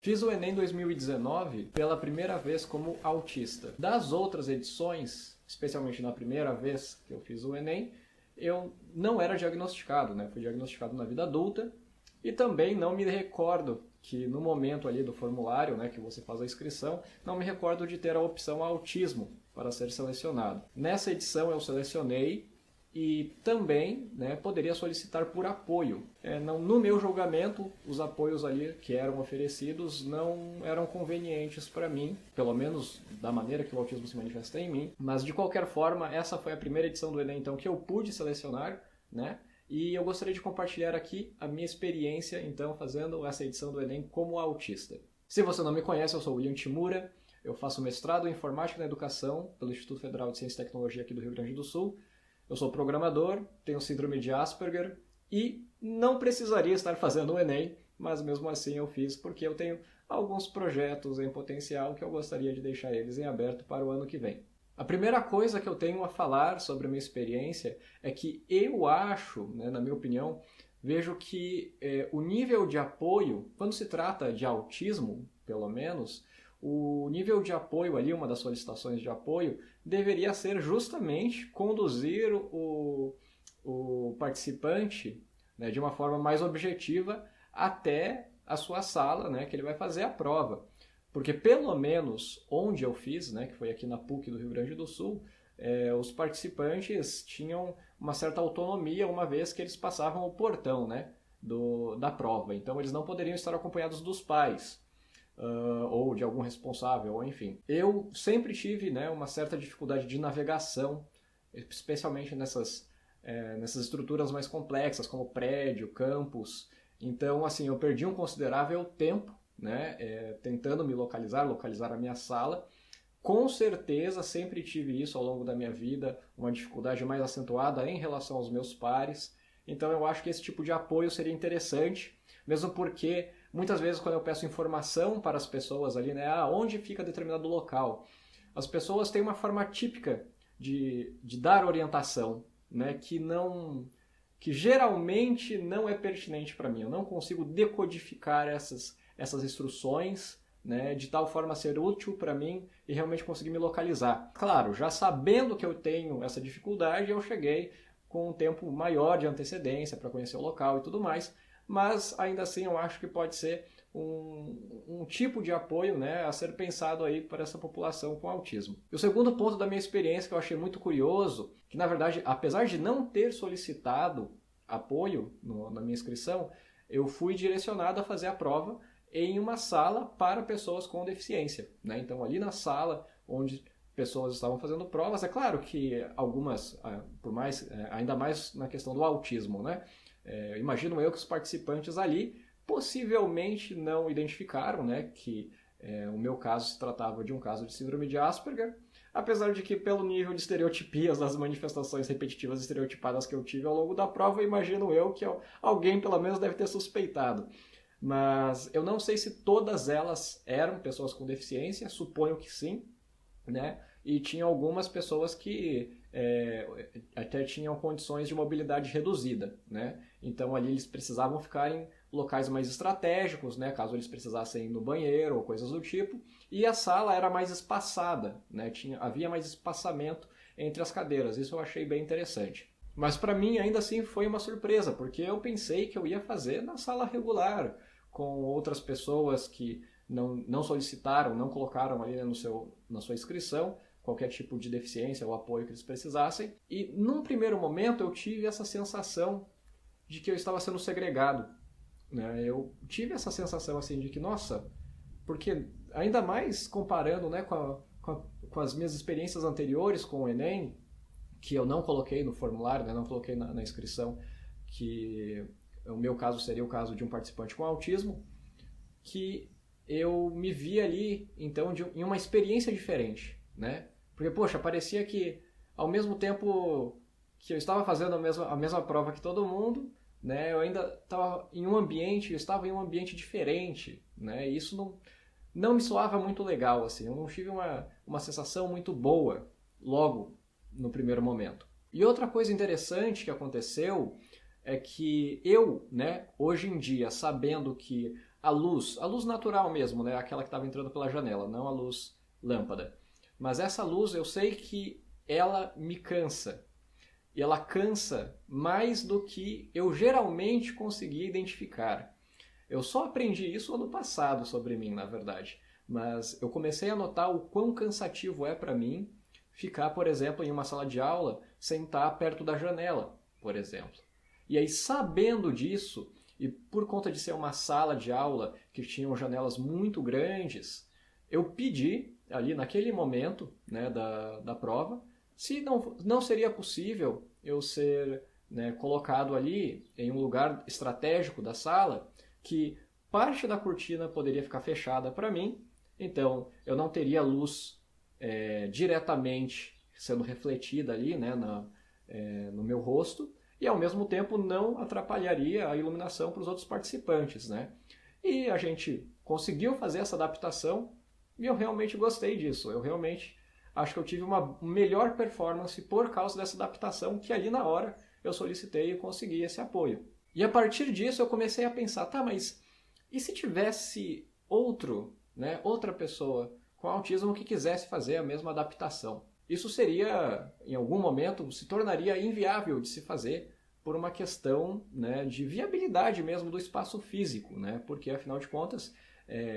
Fiz o Enem 2019 pela primeira vez como autista. Das outras edições, especialmente na primeira vez que eu fiz o Enem, eu não era diagnosticado, né? Fui diagnosticado na vida adulta e também não me recordo que no momento ali do formulário, né, que você faz a inscrição, não me recordo de ter a opção autismo para ser selecionado. Nessa edição eu selecionei e também, né, poderia solicitar por apoio. No meu julgamento, os apoios ali que eram oferecidos não eram convenientes para mim, pelo menos da maneira que o autismo se manifesta em mim. Mas de qualquer forma, essa foi a primeira edição do Enem então, que eu pude selecionar, né? E eu gostaria de compartilhar aqui a minha experiência então fazendo essa edição do Enem como autista. Se você não me conhece, eu sou o William Timura, eu faço mestrado em Informática na Educação pelo Instituto Federal de Ciência e Tecnologia aqui do Rio Grande do Sul. Eu sou programador, tenho síndrome de Asperger e não precisaria estar fazendo o Enem, mas mesmo assim eu fiz porque eu tenho alguns projetos em potencial que eu gostaria de deixar eles em aberto para o ano que vem. A primeira coisa que eu tenho a falar sobre a minha experiência é que eu acho, né, na minha opinião, vejo que o nível de apoio, quando se trata de autismo, pelo menos, o nível de apoio ali, uma das solicitações de apoio, deveria ser justamente conduzir o participante, né, de uma forma mais objetiva até a sua sala, né, que ele vai fazer a prova. Porque pelo menos onde eu fiz, né, que foi aqui na PUC do Rio Grande do Sul, os participantes tinham uma certa autonomia uma vez que eles passavam o portão, né, da prova. Então eles não poderiam estar acompanhados dos pais. Ou de algum responsável, ou enfim. Eu sempre tive, né, uma certa dificuldade de navegação, especialmente nessas estruturas mais complexas, como prédio, campus. Então, assim, eu perdi um considerável tempo, né, tentando me localizar a minha sala. Com certeza, sempre tive isso ao longo da minha vida, uma dificuldade mais acentuada em relação aos meus pares. Então, eu acho que esse tipo de apoio seria interessante, mesmo porque muitas vezes quando eu peço informação para as pessoas ali, né, onde fica determinado local, as pessoas têm uma forma típica de dar orientação, né, que geralmente não é pertinente para mim. Eu não consigo decodificar essas instruções, né, de tal forma a ser útil para mim e realmente conseguir me localizar. Claro, já sabendo que eu tenho essa dificuldade, eu cheguei com um tempo maior de antecedência para conhecer o local e tudo mais, mas ainda assim eu acho que pode ser um tipo de apoio, né, a ser pensado aí para essa população com autismo. E o segundo ponto da minha experiência que eu achei muito curioso, que na verdade, apesar de não ter solicitado apoio na minha inscrição, eu fui direcionado a fazer a prova em uma sala para pessoas com deficiência, né? Então ali na sala onde pessoas estavam fazendo provas, é claro que algumas, ainda mais na questão do autismo, né? Imagino eu que os participantes ali possivelmente não identificaram, né, que o meu caso se tratava de um caso de síndrome de Asperger, apesar de que pelo nível de estereotipias das manifestações repetitivas estereotipadas que eu tive ao longo da prova, imagino eu que alguém pelo menos deve ter suspeitado. Mas eu não sei se todas elas eram pessoas com deficiência, suponho que sim, né? E tinha algumas pessoas que até tinham condições de mobilidade reduzida, né? Então ali eles precisavam ficar em locais mais estratégicos, né? Caso eles precisassem ir no banheiro ou coisas do tipo. E a sala era mais espaçada, né? Havia mais espaçamento entre as cadeiras. Isso eu achei bem interessante. Mas para mim ainda assim foi uma surpresa, porque eu pensei que eu ia fazer na sala regular, com outras pessoas que não solicitaram, não colocaram ali, né, na sua inscrição qualquer tipo de deficiência ou apoio que eles precisassem. E num primeiro momento eu tive essa sensação de que eu estava sendo segregado, né? Eu tive essa sensação assim de que, nossa, porque ainda mais comparando, né, com as minhas experiências anteriores com o Enem, que eu não coloquei no formulário, né, não coloquei na inscrição, que o meu caso seria o caso de um participante com autismo, que eu me vi ali, então, em uma experiência diferente, né? Porque, poxa, parecia que, ao mesmo tempo que eu estava fazendo a mesma prova que todo mundo, né, eu ainda estava em um ambiente, eu estava em um ambiente diferente, né? E isso não me soava muito legal, assim. Eu não tive uma sensação muito boa logo no primeiro momento. E outra coisa interessante que aconteceu é que eu, né, hoje em dia, sabendo que a luz natural mesmo, né? Aquela que estava entrando pela janela, não a luz lâmpada. Mas essa luz eu sei que ela me cansa. E ela cansa mais do que eu geralmente conseguia identificar. Eu só aprendi isso ano passado sobre mim, na verdade. Mas eu comecei a notar o quão cansativo é para mim ficar, por exemplo, em uma sala de aula, sentar perto da janela, por exemplo. E aí, sabendo disso, e por conta de ser uma sala de aula que tinham janelas muito grandes, eu pedi, ali naquele momento, né, da prova, se não seria possível eu ser, né, colocado ali em um lugar estratégico da sala, que parte da cortina poderia ficar fechada para mim, então eu não teria luz diretamente sendo refletida ali, né, no meu rosto, e ao mesmo tempo não atrapalharia a iluminação para os outros participantes, né? E a gente conseguiu fazer essa adaptação e eu realmente gostei disso. Eu realmente acho que eu tive uma melhor performance por causa dessa adaptação que ali na hora eu solicitei e consegui esse apoio. E a partir disso eu comecei a pensar, tá, mas e se tivesse outra pessoa com autismo que quisesse fazer a mesma adaptação? Isso seria, em algum momento, se tornaria inviável de se fazer por uma questão, né, de viabilidade mesmo do espaço físico, né? Porque, afinal de contas,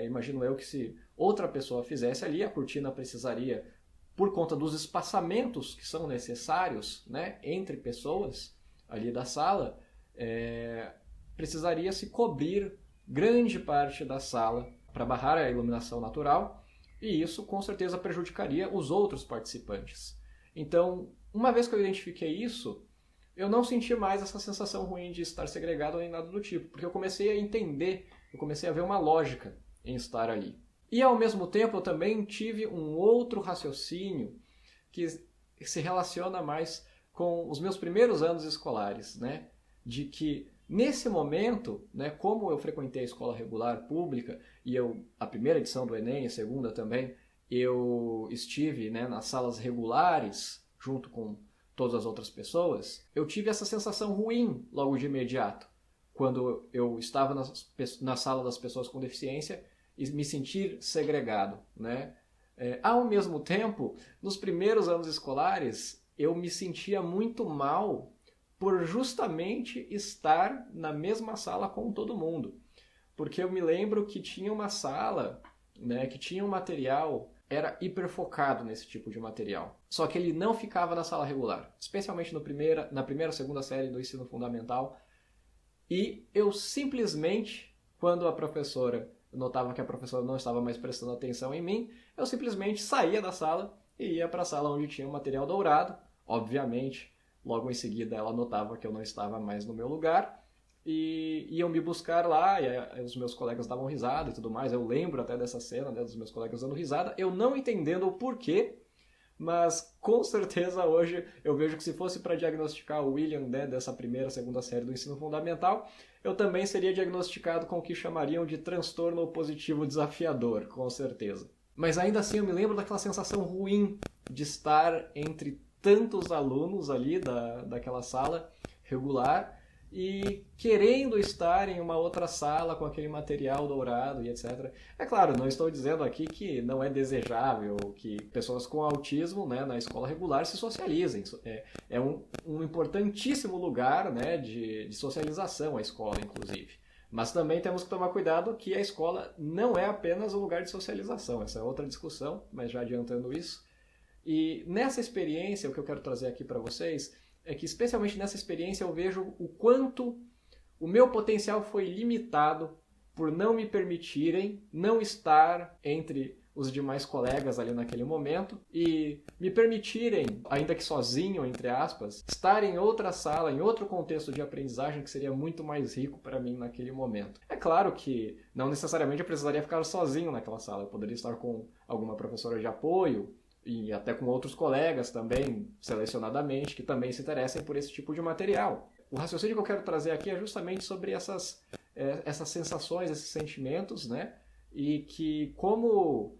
imagino eu que se outra pessoa fizesse ali, a cortina precisaria, por conta dos espaçamentos que são necessários, né, entre pessoas ali da sala, precisaria se cobrir grande parte da sala para barrar a iluminação natural, e isso com certeza prejudicaria os outros participantes. Então, uma vez que eu identifiquei isso, eu não senti mais essa sensação ruim de estar segregado nem nada do tipo, porque eu comecei a entender, eu comecei a ver uma lógica em estar ali. E ao mesmo tempo eu também tive um outro raciocínio que se relaciona mais com os meus primeiros anos escolares, né? De que nesse momento, né, como eu frequentei a escola regular pública e a primeira edição do Enem, a segunda também, eu estive, né, nas salas regulares junto com todas as outras pessoas, eu tive essa sensação ruim logo de imediato, quando eu estava na sala das pessoas com deficiência e me sentir segregado, né? Ao mesmo tempo, nos primeiros anos escolares, eu me sentia muito mal por justamente estar na mesma sala com todo mundo. Porque eu me lembro que tinha uma sala, né, que tinha um material, era hiperfocado nesse tipo de material. Só que ele não ficava na sala regular, especialmente na primeira, segunda série do ensino fundamental. E eu simplesmente, quando a professora notava que a professora não estava mais prestando atenção em mim, eu simplesmente saía da sala e ia para a sala onde tinha o material dourado. Obviamente, logo em seguida ela notava que eu não estava mais no meu lugar e iam me buscar lá, e os meus colegas davam risada e tudo mais. Eu lembro até dessa cena, né, dos meus colegas dando risada, eu não entendendo o porquê, mas com certeza hoje eu vejo que se fosse para diagnosticar o William, né, dessa primeira, segunda série do ensino fundamental, eu também seria diagnosticado com o que chamariam de transtorno positivo desafiador, com certeza. Mas ainda assim eu me lembro daquela sensação ruim de estar entre tantos alunos ali daquela sala regular e querendo estar em uma outra sala com aquele material dourado e etc. É claro, não estou dizendo aqui que não é desejável que pessoas com autismo, né, na escola regular se socializem. É um importantíssimo lugar, né, de socialização, a escola, inclusive. Mas também temos que tomar cuidado que a escola não é apenas um lugar de socialização. Essa é outra discussão, mas já adiantando isso. E nessa experiência, o que eu quero trazer aqui para vocês é que, especialmente nessa experiência, eu vejo o quanto o meu potencial foi limitado por não me permitirem não estar entre os demais colegas ali naquele momento e me permitirem, ainda que sozinho, entre aspas, estar em outra sala, em outro contexto de aprendizagem que seria muito mais rico para mim naquele momento. É claro que não necessariamente eu precisaria ficar sozinho naquela sala, eu poderia estar com alguma professora de apoio, e até com outros colegas também, selecionadamente, que também se interessem por esse tipo de material. O raciocínio que eu quero trazer aqui é justamente sobre essas sensações, esses sentimentos, né? E que como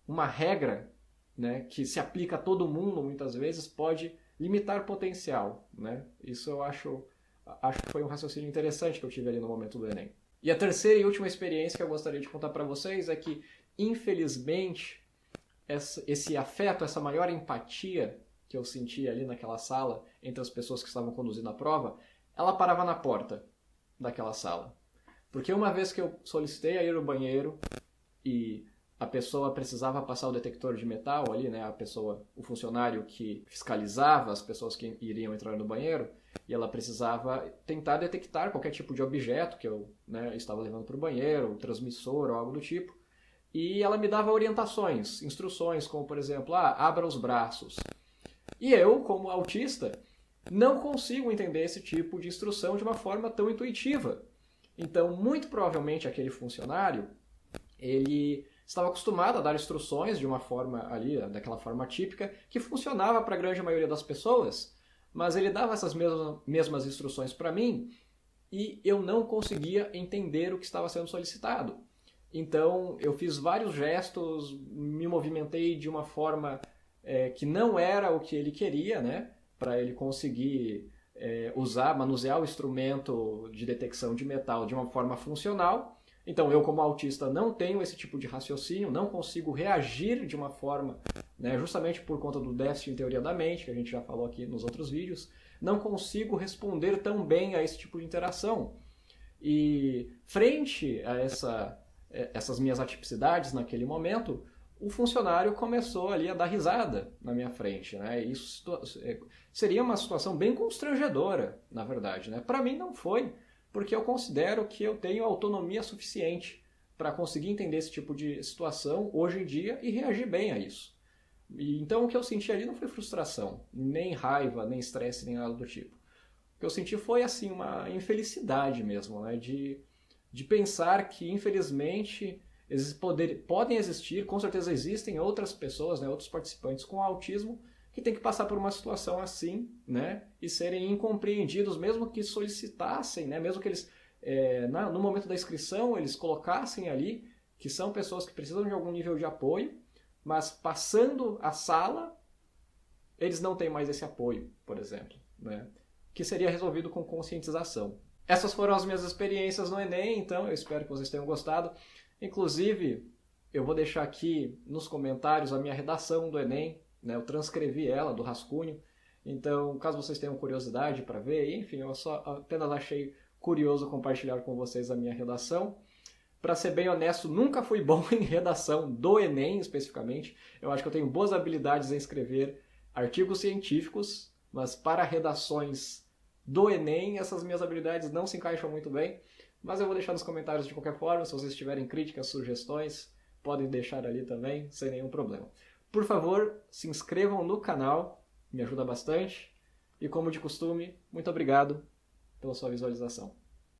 uma regra, né, que se aplica a todo mundo muitas vezes, pode limitar potencial, né? Isso eu acho que foi um raciocínio interessante que eu tive ali no momento do Enem. E a terceira e última experiência que eu gostaria de contar para vocês é que, infelizmente, esse afeto, essa maior empatia que eu senti ali naquela sala entre as pessoas que estavam conduzindo a prova, ela parava na porta daquela sala. Porque uma vez que eu solicitei a ir ao banheiro e a pessoa precisava passar o detector de metal ali, né, o funcionário que fiscalizava as pessoas que iriam entrar no banheiro, e ela precisava tentar detectar qualquer tipo de objeto que eu, né, estava levando para o banheiro, um transmissor ou algo do tipo, e ela me dava orientações, instruções, como por exemplo, abra os braços. E eu, como autista, não consigo entender esse tipo de instrução de uma forma tão intuitiva. Então, muito provavelmente aquele funcionário, ele estava acostumado a dar instruções de uma forma ali, daquela forma típica, que funcionava para a grande maioria das pessoas, mas ele dava essas mesmas instruções para mim e eu não conseguia entender o que estava sendo solicitado. Então, eu fiz vários gestos, me movimentei de uma forma que não era o que ele queria, né? Para ele conseguir manusear o instrumento de detecção de metal de uma forma funcional. Então, eu como autista não tenho esse tipo de raciocínio, não consigo reagir de uma forma, né, justamente por conta do déficit em teoria da mente, que a gente já falou aqui nos outros vídeos, não consigo responder tão bem a esse tipo de interação. E frente a essas minhas atipicidades naquele momento, o funcionário começou ali a dar risada na minha frente, né? Isso seria uma situação bem constrangedora, na verdade, né? Para mim não foi, porque eu considero que eu tenho autonomia suficiente para conseguir entender esse tipo de situação hoje em dia e reagir bem a isso. Então o que eu senti ali não foi frustração, nem raiva, nem estresse, nem nada do tipo. O que eu senti foi assim uma infelicidade mesmo, né? De pensar que infelizmente podem existir, com certeza existem outras pessoas, né, outros participantes com autismo que têm que passar por uma situação assim, né, e serem incompreendidos, mesmo que solicitassem, né, mesmo que eles, no momento da inscrição, eles colocassem ali que são pessoas que precisam de algum nível de apoio, mas passando a sala, eles não têm mais esse apoio, por exemplo, né, que seria resolvido com conscientização. Essas foram as minhas experiências no Enem, então eu espero que vocês tenham gostado. Inclusive, eu vou deixar aqui nos comentários a minha redação do Enem, né? Eu transcrevi ela do rascunho, então caso vocês tenham curiosidade para ver, enfim, eu só apenas achei curioso compartilhar com vocês a minha redação. Para ser bem honesto, nunca fui bom em redação do Enem especificamente, eu acho que eu tenho boas habilidades em escrever artigos científicos, mas para redações do Enem, essas minhas habilidades não se encaixam muito bem. Mas eu vou deixar nos comentários de qualquer forma, se vocês tiverem críticas, sugestões, podem deixar ali também, sem nenhum problema. Por favor, se inscrevam no canal, me ajuda bastante. E como de costume, muito obrigado pela sua visualização.